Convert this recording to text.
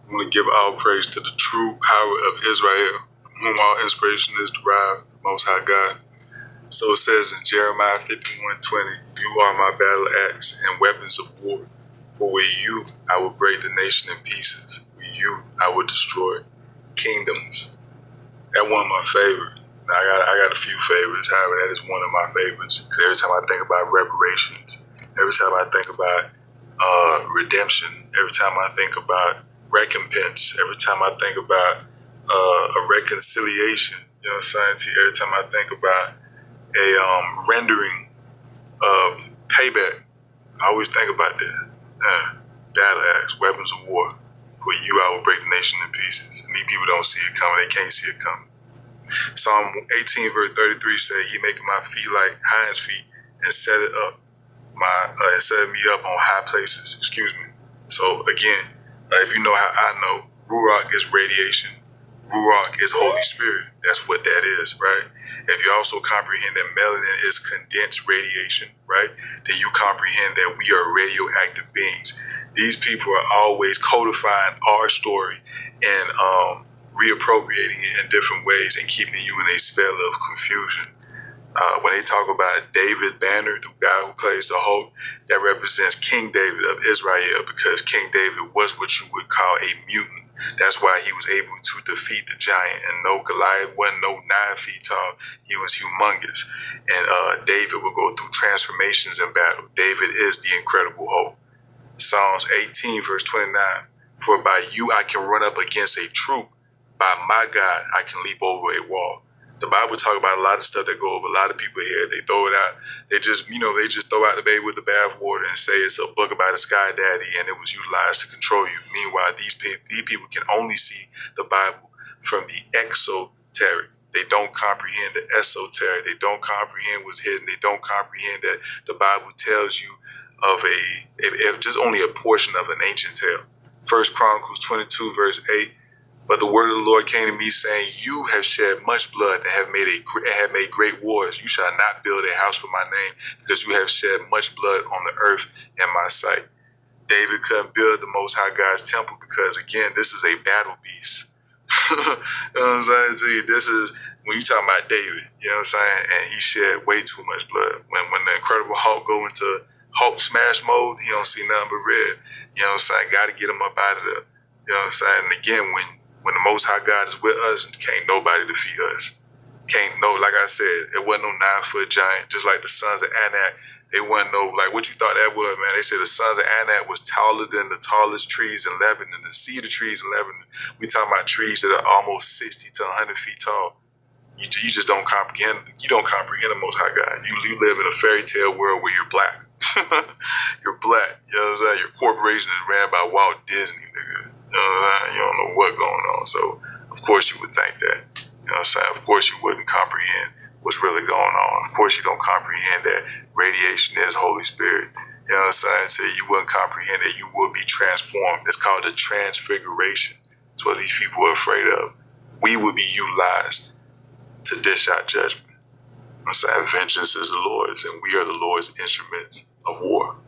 I want to give all praise to the true power of Israel, from whom all inspiration is derived, the Most High God. So it says in Jeremiah 51:20, you are my battle axe and weapons of war. For with you I will break the nation in pieces. With you I will destroy kingdoms. That one of my favorites. I got a few favorites, however, that is one of my favorites. Because every time I think about reparations, every time I think about redemption, every time I think about recompense, every time I think about a reconciliation, you know what I'm saying? Every time I think about a rendering of payback, I always think about that. Battle axe, weapons of war. For you, I will break the nation in pieces. And these people don't see it coming. They can't see it coming. Psalm 18 verse 33 say, he maketh my feet like hinds feet and set it up and set me up on high places. Excuse me. So again, if you know how I know, Ruach is radiation. Ruach is Holy Spirit. That's what that is, right? If you also comprehend that melanin is condensed radiation, right, then you comprehend that we are radioactive beings. These people are always codifying our story and reappropriating it in different ways and keeping you in a spell of confusion. When they talk about David Banner, the guy who plays the Hulk, that represents King David of Israel, because King David was what you would call a mutant. That's why he was able to defeat the giant. And no, Goliath wasn't no 9 feet tall. He was humongous. And David would go through transformations in battle. David is the Incredible Hulk. Psalms 18 verse 29. For by you I can run up against a troop. By my God, I can leap over a wall. The Bible talk about a lot of stuff that go over a lot of people here. They throw it out. They just throw out the baby with the bathwater and say it's a book about a sky daddy and it was utilized to control you. Meanwhile, these people can only see the Bible from the exoteric. They don't comprehend the esoteric. They don't comprehend what's hidden. They don't comprehend that the Bible tells you of just only a portion of an ancient tale. 1 Chronicles 22 verse 8. But the word of the Lord came to me saying, you have shed much blood and have made great wars. You shall not build a house for my name, because you have shed much blood on the earth in my sight. David couldn't build the Most High God's temple because, again, this is a battle beast. You know what I'm saying? See, this is, when you talking about David, you know what I'm saying? And he shed way too much blood. When the Incredible Hulk go into Hulk smash mode, he don't see nothing but red. You know what I'm saying? Got to get him up out of there. You know what I'm saying? And again, when the Most High God is with us, can't nobody defeat us. Like I said, it wasn't no 9-foot giant, just like the sons of Anak. They wasn't no, like what you thought that was, man. They said the sons of Anak was taller than the tallest trees in Lebanon, the cedar trees in Lebanon. We talking about trees that are almost 60 to 100 feet tall. You just don't comprehend. You don't comprehend the Most High God. You live in a fairy tale world where you're black. You're black. You know what I'm saying? Your corporation is ran by Walt Disney, nigga. You know what I'm saying? You don't know what's going on. So, of course, you would think that. You know what I'm saying? Of course, you wouldn't comprehend what's really going on. Of course, you don't comprehend that radiation is Holy Spirit. You know what I'm saying? So you wouldn't comprehend that you will be transformed. It's called the transfiguration. That's what these people are afraid of. We will be utilized to dish out judgment. You know what I'm saying? Vengeance is the Lord's, and we are the Lord's instruments of war.